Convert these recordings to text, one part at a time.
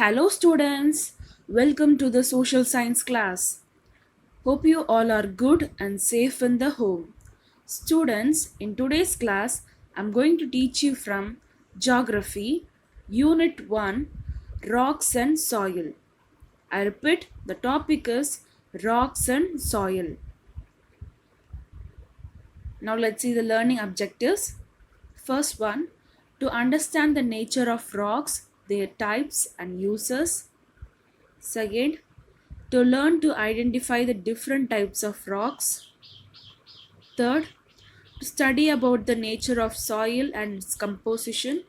Hello, students. Welcome to the social science class. Hope you all are good and safe in the home. Students, in today's class, I'm going to teach you from Geography, Unit 1, Rocks and Soil. I repeat, the topic is Rocks and Soil. Now, let's see the learning objectives. First one, to understand the nature of rocks, their types and uses. Second, to learn to identify the different types of rocks. Third, to study about the nature of soil and its composition.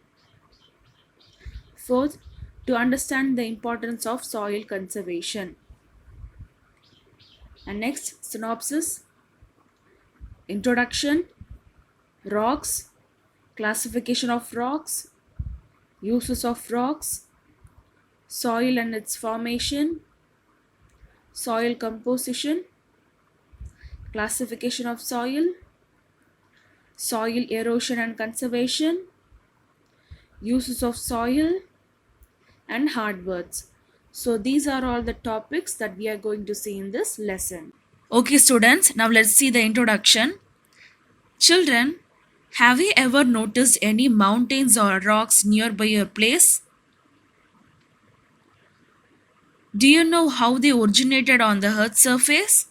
Fourth, to understand the importance of soil conservation. And next, synopsis, introduction, rocks, classification of rocks, uses of rocks, soil and its formation, soil composition, classification of soil, soil erosion and conservation, uses of soil, and hard words. So these are all the topics that we are going to see in this lesson. Okay, students, now let's see the introduction. Children, have you ever noticed any mountains or rocks nearby your place? Do you know how they originated on the earth's surface?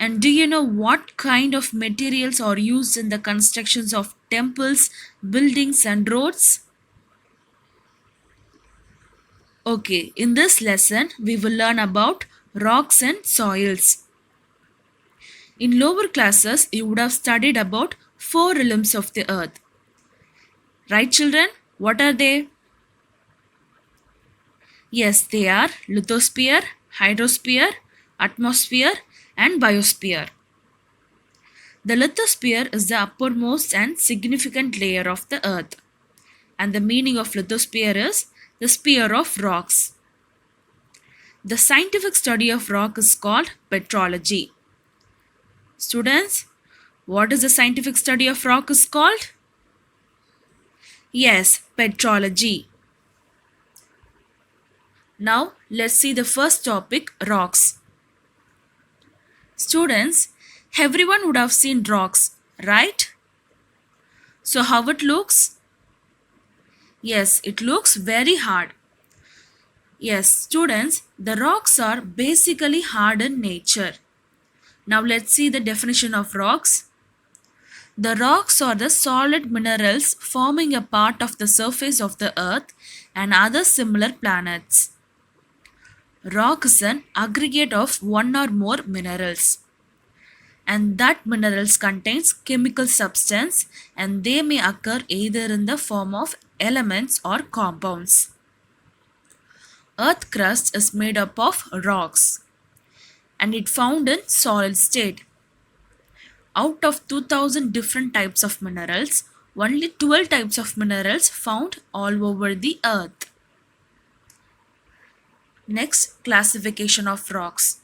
And do you know what kind of materials are used in the constructions of temples, buildings, and roads? Okay, in this lesson, we will learn about rocks and soils. In lower classes, you would have studied about four realms of the earth. Right, children? What are they? Yes, they are lithosphere, hydrosphere, atmosphere, and biosphere. The lithosphere is the uppermost and significant layer of the earth. And the meaning of lithosphere is the sphere of rocks. The scientific study of rock is called petrology. Students, what is the scientific study of rock is called? Yes, petrology. Now, let's see the first topic, rocks. Students, everyone would have seen rocks, right? So how it looks? Yes, it looks very hard. Yes, students, the rocks are basically hard in nature. Now let's see the definition of rocks. The rocks are the solid minerals forming a part of the surface of the earth and other similar planets. Rock is an aggregate of one or more minerals, and that minerals contains chemical substance, and they may occur either in the form of elements or compounds. Earth crust is made up of rocks, and it found in solid state. Out of 2000 different types of minerals, only 12 types of minerals found all over the earth. Next, classification of rocks.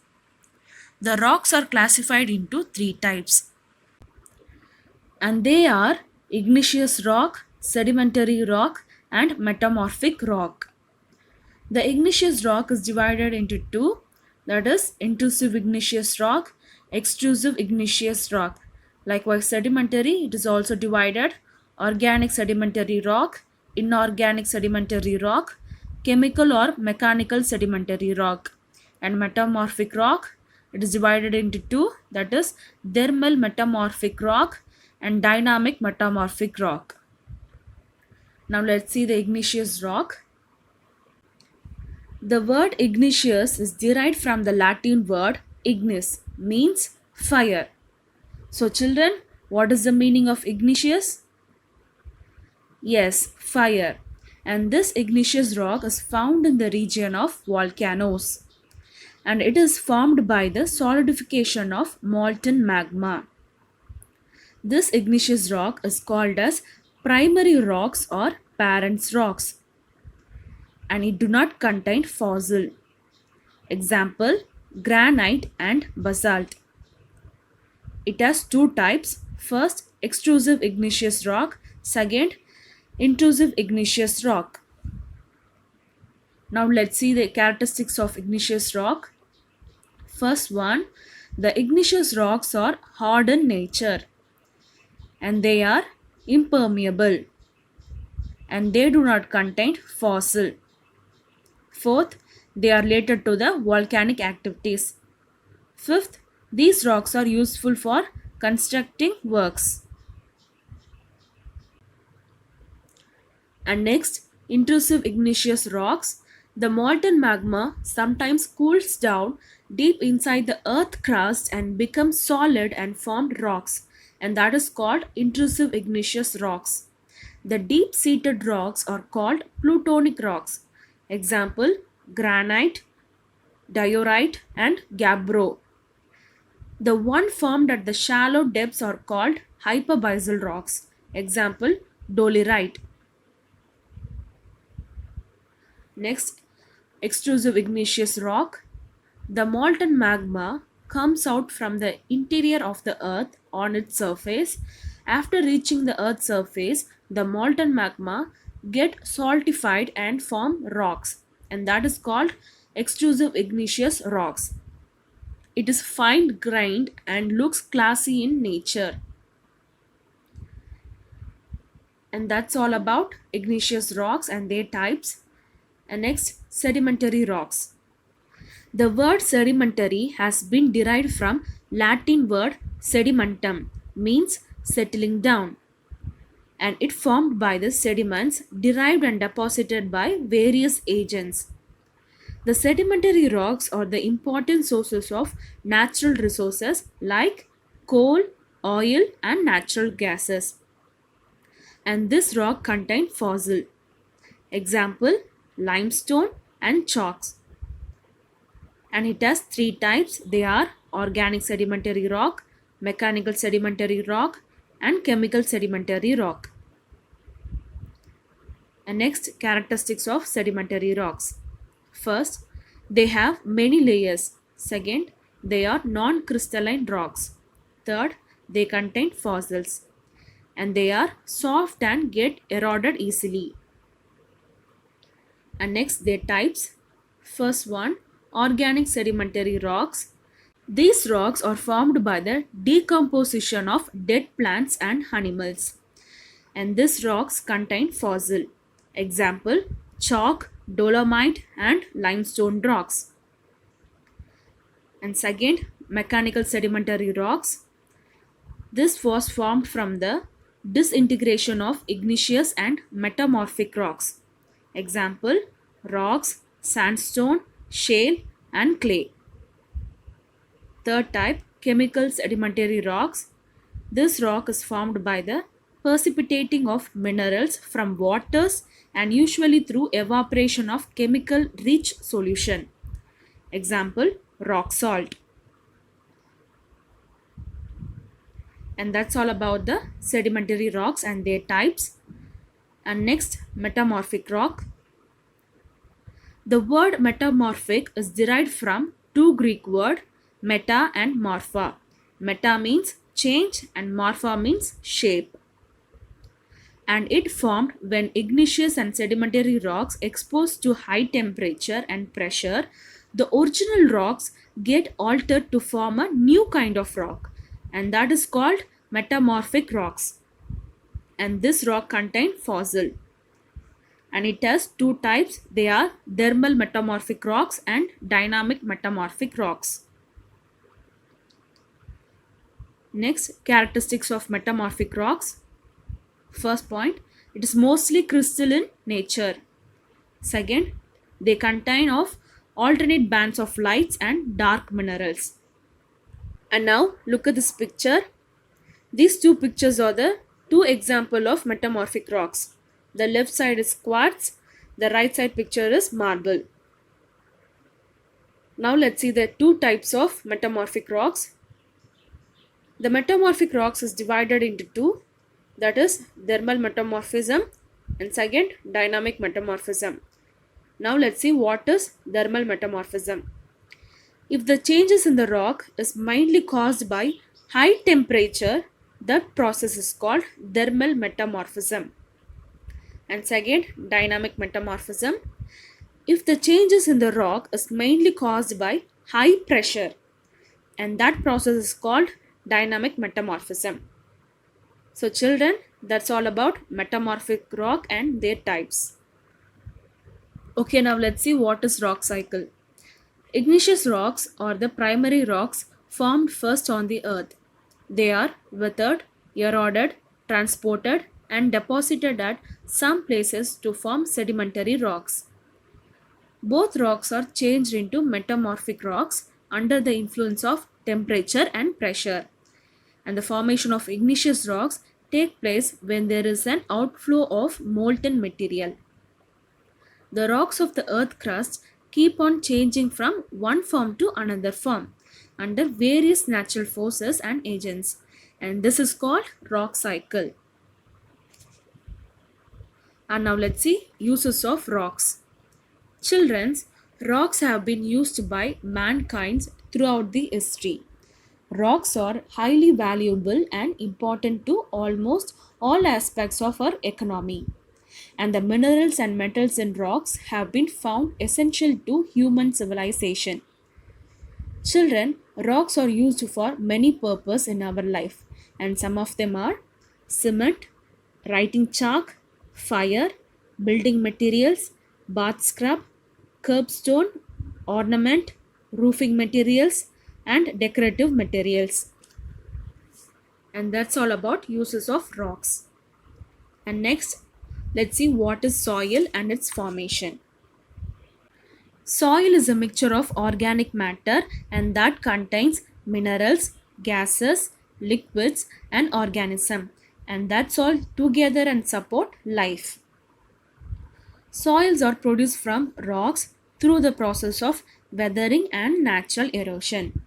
The rocks are classified into three types, and they are igneous rock, sedimentary rock, and metamorphic rock. The igneous rock is divided into two, that is, intrusive igneous rock, extrusive igneous rock. Likewise, sedimentary, it is also divided organic sedimentary rock, inorganic sedimentary rock, chemical or mechanical sedimentary rock. And metamorphic rock, it is divided into two, that is, thermal metamorphic rock and dynamic metamorphic rock. Now let's see the igneous rock. The word igneous is derived from the Latin word ignis, means fire. So children, what is the meaning of igneous? Yes, fire. And this igneous rock is found in the region of volcanoes, and it is formed by the solidification of molten magma. This igneous rock is called as primary rocks or parent rocks, and it do not contain fossil. Example, granite and basalt. It has two types. First, extrusive igneous rock. Second, intrusive igneous rock. Now let's see the characteristics of igneous rock. First one, the igneous rocks are hard in nature and they are impermeable and they do not contain fossil. Fourth, they are related to the volcanic activities. Fifth, these rocks are useful for constructing works. And next, intrusive igneous rocks. The molten magma sometimes cools down deep inside the earth crust and becomes solid and formed rocks, and that is called intrusive igneous rocks. The deep seated rocks are called plutonic rocks. Example, granite, diorite, and gabbro. The one formed at the shallow depths are called hyperbyzal rocks. Example, dolerite. Next, extrusive igneous rock. The molten magma comes out from the interior of the earth on its surface. After reaching the earth's surface, the molten magma get saltified and form rocks, and that is called extrusive igneous rocks. It is fine grained and looks classy in nature. And that's all about igneous rocks and their types. And next, sedimentary rocks. The word sedimentary has been derived from Latin word sedimentum, means settling down, and it formed by the sediments derived and deposited by various agents. The sedimentary rocks are the important sources of natural resources like coal, oil, and natural gases. And this rock contain fossil. Example, limestone and chalks. And it has three types. They are organic sedimentary rock, mechanical sedimentary rock, and chemical sedimentary rock. And next, characteristics of sedimentary rocks. First, they have many layers. Second, they are non-crystalline rocks. Third, they contain fossils. And they are soft and get eroded easily. And next, their types. First one, organic sedimentary rocks. These rocks are formed by the decomposition of dead plants and animals. And these rocks contain fossil. Example, chalk, dolomite, and limestone rocks. And second, mechanical sedimentary rocks. This was formed from the disintegration of igneous and metamorphic rocks. Example, rocks, sandstone, shale, and clay. Third type, chemical sedimentary rocks. This rock is formed by the precipitating of minerals from waters and usually through evaporation of chemical rich solution. Example, rock salt. And that's all about the sedimentary rocks and their types. And next, metamorphic rock. The word metamorphic is derived from two Greek words, meta and morpha. Meta means change and morpha means shape. And it formed when igneous and sedimentary rocks exposed to high temperature and pressure, the original rocks get altered to form a new kind of rock, and that is called metamorphic rocks. And this rock contains fossil. And it has two types. They are thermal metamorphic rocks and dynamic metamorphic rocks. Next, characteristics of metamorphic rocks. First point, it is mostly crystalline nature. Second, they contain of alternate bands of lights and dark minerals. And now look at this picture. These two pictures are the two examples of metamorphic rocks. The left side is quartz, the right side picture is marble. Now let's see the two types of metamorphic rocks. The metamorphic rocks is divided into two, that is thermal metamorphism and second dynamic metamorphism. Now let's see what is thermal metamorphism. If the changes in the rock is mainly caused by high temperature, that process is called thermal metamorphism. And second, dynamic metamorphism. if the changes in the rock is mainly caused by high pressure, and that process is called dynamic metamorphism. So children, that's all about metamorphic rock and their types. Okay, now let's see what is rock cycle. Igneous rocks are the primary rocks formed first on the earth. They are weathered, eroded, transported, and deposited at some places to form sedimentary rocks. Both rocks are changed into metamorphic rocks under the influence of temperature and pressure. And the formation of igneous rocks take place when there is an outflow of molten material. The rocks of the earth crust keep on changing from one form to another form under various natural forces and agents, and this is called rock cycle. And now let's see uses of rocks. Children's rocks have been used by mankind throughout the history. Rocks are highly valuable and important to almost all aspects of our economy. And the minerals and metals in rocks have been found essential to human civilization. Children, rocks are used for many purposes in our life, and some of them are cement, writing chalk, fire, building materials, bath scrub, curbstone, ornament, roofing materials, and decorative materials. And that's all about uses of rocks. And next, let's see what is soil and its formation. Soil is a mixture of organic matter and that contains minerals, gases, liquids, and organism. And that's all together and support life. Soils are produced from rocks through the process of weathering and natural erosion.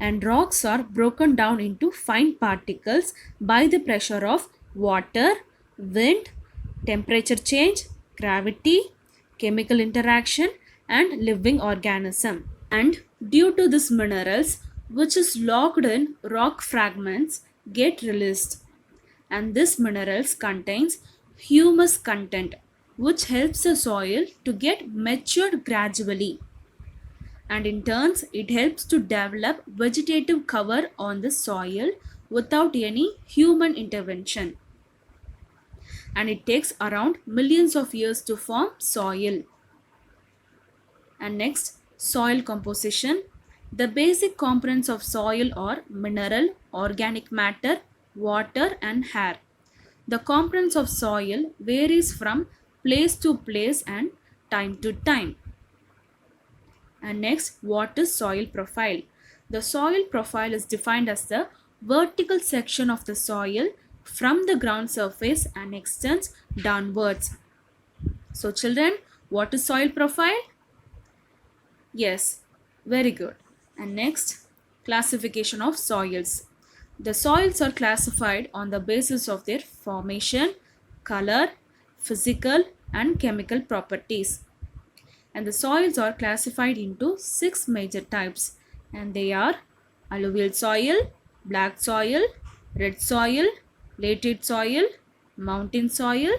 And rocks are broken down into fine particles by the pressure of water, wind, temperature change, gravity, chemical interaction, and living organism. And due to this minerals which is locked in rock fragments get released, and this minerals contains humus content which helps the soil to get matured gradually, and in turns it helps to develop vegetative cover on the soil without any human intervention, and it takes around millions of years to form soil. And next, soil composition. The basic components of soil are mineral, organic matter, water, and air. The components of soil varies from place to place and time to time. And next, what is soil profile? The soil profile is defined as the vertical section of the soil from the ground surface and extends downwards. So children, what is soil profile? Yes, very good. And next, classification of soils. The soils are classified on the basis of their formation, color, physical, and chemical properties. And the soils are classified into six major types, and they are alluvial soil, black soil, red soil, laterite soil, mountain soil,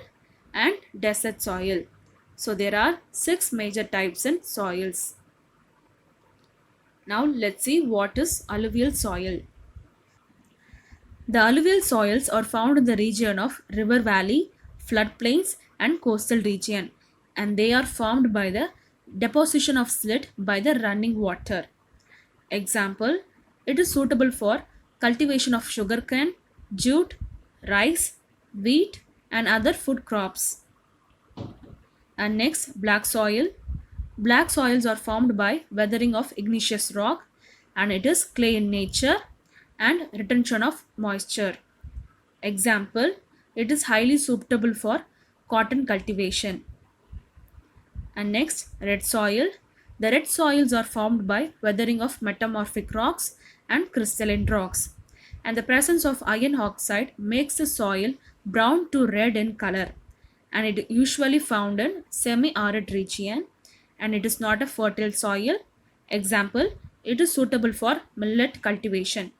and desert soil. So there are six major types in soils. Now let's see what is alluvial soil. The alluvial soils are found in the region of river valley, floodplains, and coastal region, and they are formed by the deposition of silt by the running water. Example, it is suitable for cultivation of sugarcane, jute, rice, wheat, and other food crops. And next, black soil. Black soils are formed by weathering of igneous rock, and it is clay in nature and retention of moisture. Example, it is highly suitable for cotton cultivation. And next, red soil. The red soils are formed by weathering of metamorphic rocks and crystalline rocks. And the presence of iron oxide makes the soil brown to red in color. And it usually found in semi-arid region, and it is not a fertile soil. Example, it is suitable for millet cultivation.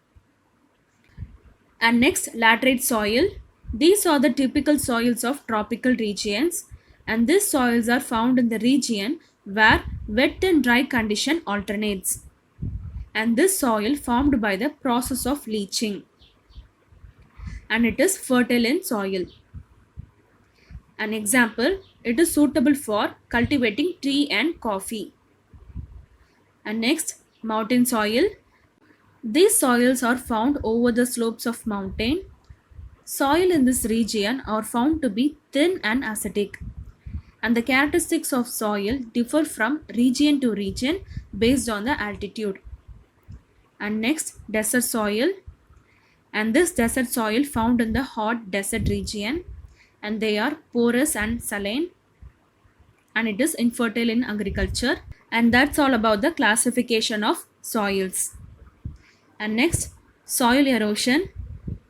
And next, laterite soil. These are the typical soils of tropical regions. And these soils are found in the region where wet and dry condition alternates. And this soil formed by the process of leaching, and it is fertile in soil. An example, it is suitable for cultivating tea and coffee. And next, mountain soil. These soils are found over the slopes of mountain. Soil in this region are found to be thin and acidic, and the characteristics of soil differ from region to region based on the altitude. And next, desert soil. And this desert soil found in the hot desert region, and they are porous and saline, and it is infertile in agriculture. And that's all about the classification of soils. And next, soil erosion.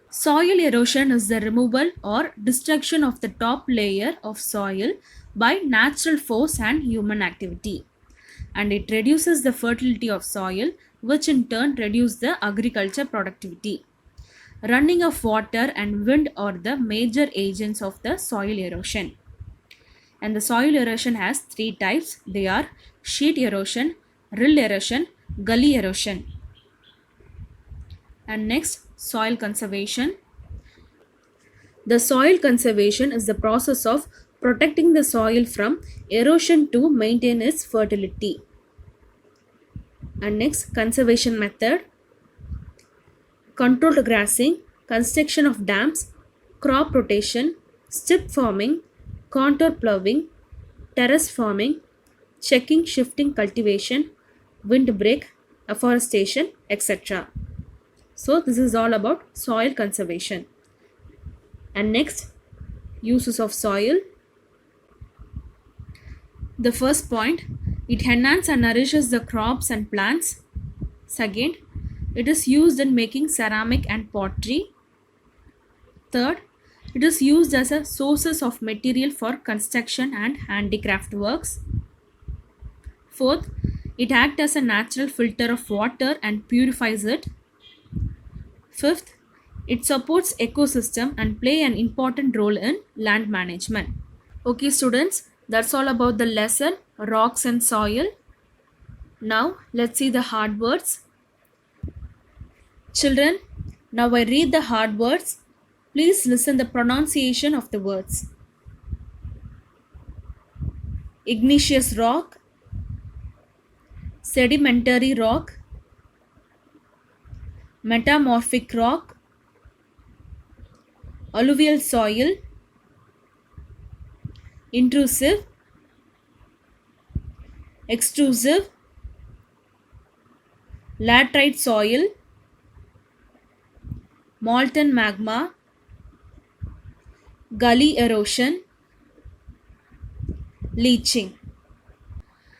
Soil erosion is the removal or destruction of the top layer of soil by natural force and human activity, and it reduces the fertility of soil, which in turn reduces the agriculture productivity. Running of water and wind are the major agents of the soil erosion. And the soil erosion has three types. They are sheet erosion, rill erosion, gully erosion. And next, soil conservation. The soil conservation is the process of protecting the soil from erosion to maintain its fertility. And next, conservation method. Controlled grazing, construction of dams, crop rotation, strip farming, contour ploughing, terrace farming, checking shifting cultivation, windbreak, afforestation, etc. So this is all about soil conservation. And next, uses of soil. The first point, it enhances and nourishes the crops and plants. Second, it is used in making ceramic and pottery. Third, it is used as a source of material for construction and handicraft works. Fourth, it acts as a natural filter of water and purifies it. Fifth, it supports ecosystem and play an important role in land management. Okay students, that's all about the lesson rocks and soil. Now let's see the hard words. Children, now I read the hard words. Please listen the pronunciation of the words. Igneous rock, sedimentary rock, metamorphic rock, alluvial soil, intrusive, extrusive, laterite soil, molten magma, gully erosion, leaching.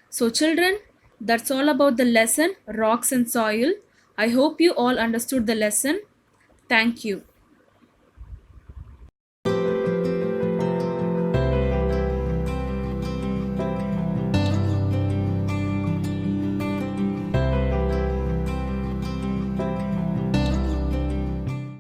So children, that's all about the lesson rocks and soil. I hope you all understood the lesson. Thank you.